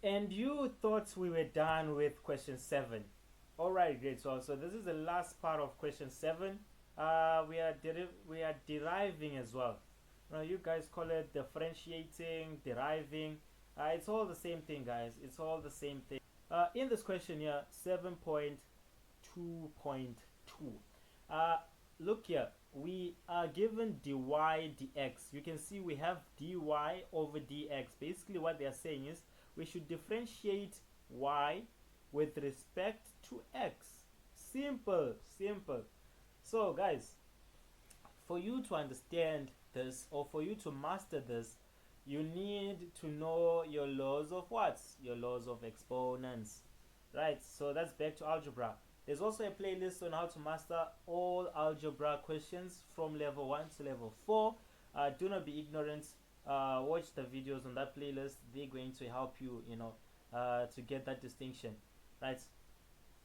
And you thought we were done with question 7. Alright, great. So this is the last part of question 7. We are deriving as well. Now you guys call it differentiating, deriving. It's all the same thing, guys. It's all the same thing. In this question here, 7.2.2. Look here. We are given dy dx. You can see we have dy over dx. Basically what they are saying is we should differentiate y with respect to x. Simple. So guys, for you to understand this, or for you to master this, you need to know your laws of what? Your laws of exponents. Right, so that's back to algebra. There's also a playlist on how to master all algebra questions from level 1 to level 4. Do not be ignorant. Watch the videos on that playlist. They're going to help you, to get that distinction. Right,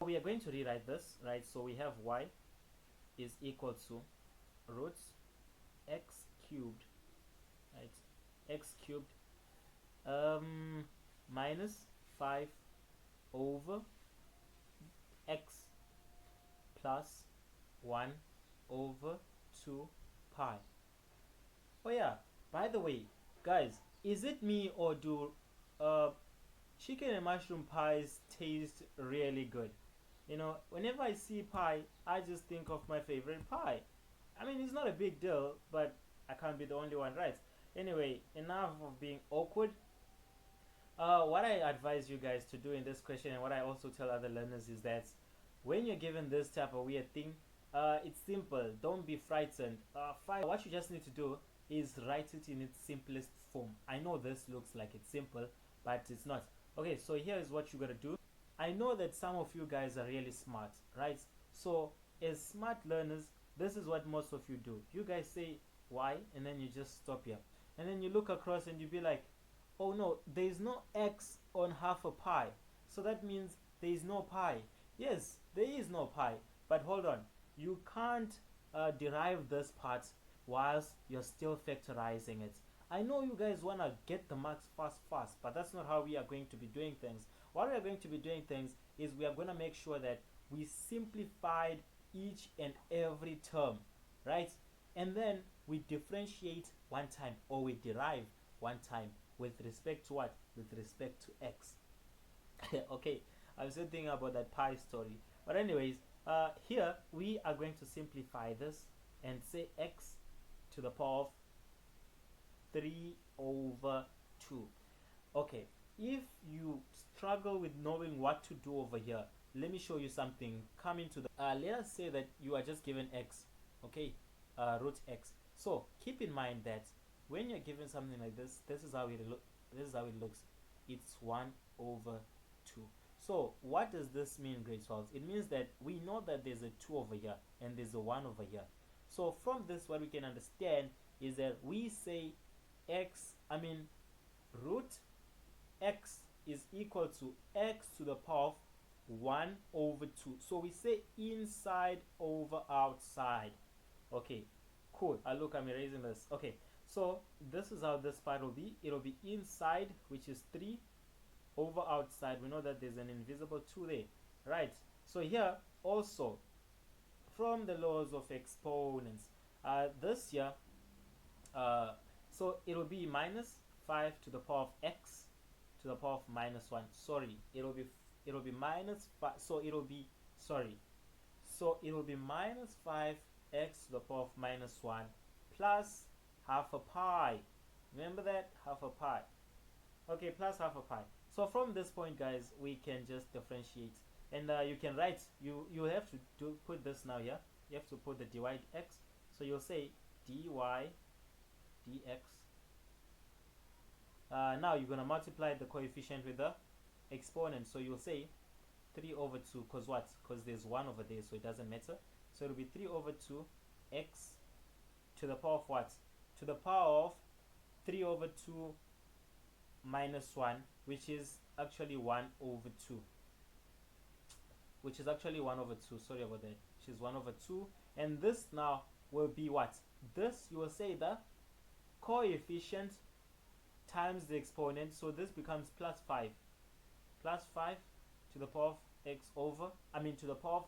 we are going to rewrite this. Right, so we have y is equal to root x cubed, right, x cubed minus 5 over x plus 1 over 2 pi. Oh yeah, by the way, guys, is it me, or do chicken and mushroom pies taste really good? Whenever I see pie, I just think of my favorite pie. I mean, it's not a big deal, but I can't be the only one, right? Anyway, enough of being awkward. What I advise you guys to do in this question, and what I also tell other learners, is that when you're given this type of weird thing, it's simple. Don't be frightened. What you just need to do is write it in its simplest form. I know this looks like it's simple, but it's not. Okay, so here is what you're gonna do. I know that some of you guys are really smart, right? So as smart learners, this is what most of you do. You guys say y, and then you just stop here, and then you look across and you be like, oh no, there is no x on half a pi, so that means there is no pi. Yes, there is no pi, but hold on, you can't derive this part whilst you're still factorizing it. I know you guys want to get the marks fast, but that's not how we are going to be doing things. What we are going to be doing things is we are going to make sure that we simplified each and every term, right? And then we differentiate one time, or we derive one time with respect to what? With respect to x. Okay, I'm still thinking about that pi story. But anyways, here we are going to simplify this and say x to the power of 3 over 2. Okay, if you struggle with knowing what to do over here, let me show you something. Come into the let us say that you are just given x, okay, root x. So keep in mind that when you're given something like this, this is how it looks. It's 1 over 2. So what does this mean, grade 12? It means that we know that there's a 2 over here and there's a 1 over here. So from this, what we can understand is that we say root x is equal to x to the power of 1 over 2. So we say inside over outside. Okay, cool. Look, I'm erasing this. Okay, so this is how this part will be. It'll be inside, which is 3, over outside. We know that there's an invisible 2 there, right? So here also, from the laws of exponents, this here, so it'll be minus 5 to the power of x to the power of minus 1. Sorry, it'll be minus 5. So it'll be minus 5 x to the power of minus 1 plus half a pi. Remember that? Half a pi. Okay, plus half a pi. So from this point, guys, we can just differentiate, and you can write, you have to put this now here. You have to put the dy dx. So you'll say dy dx. Now you're going to multiply the coefficient with the exponent. So you'll say 3 over 2, because what? Because there's 1 over there, so it doesn't matter. So it'll be 3 over 2 x to the power of what? To the power of 3 over 2 minus 1, which is actually 1 over 2. Sorry about that. Which is 1 over 2. And this now will be what? This, you will say the coefficient times the exponent. So this becomes plus 5. plus 5 to the power of x over, to the power of,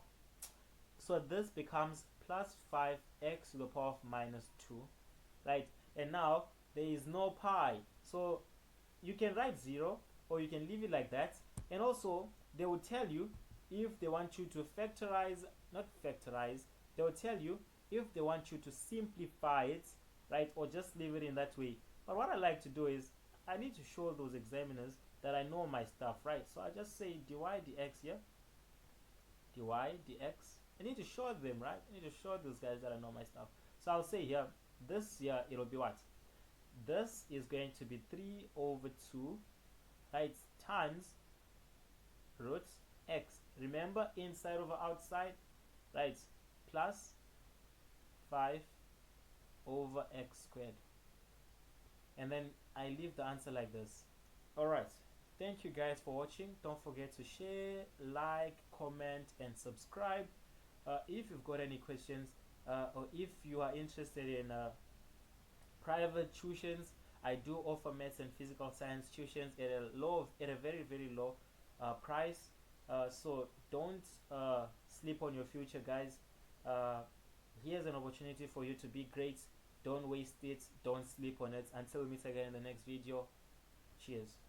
so this becomes plus 5x to the power of minus 2, right? And now there is no pi, so you can write 0 or you can leave it like that. And also they will tell you if they want you to factorize, not factorize, they will tell you if they want you to simplify it, right, or just leave it in that way. But what I like to do is I need to show those examiners that I know my stuff, right? So I just say dy dx here, dy dx. I need to show them, right? I need to show those guys that I know my stuff. So I'll say here, this here, it'll be what? This is going to be 3 over 2, right, times root x. Remember, inside over outside, right, plus 5 over x squared. And then I leave the answer like this. Alright, thank you guys for watching. Don't forget to share, like, comment, and subscribe. If you've got any questions, or if you are interested in private tuitions, I do offer maths and physical science tuitions at a very, very low price. So don't sleep on your future, guys. Here's an opportunity for you to be great. Don't waste it. Don't sleep on it. Until we meet again in the next video. Cheers.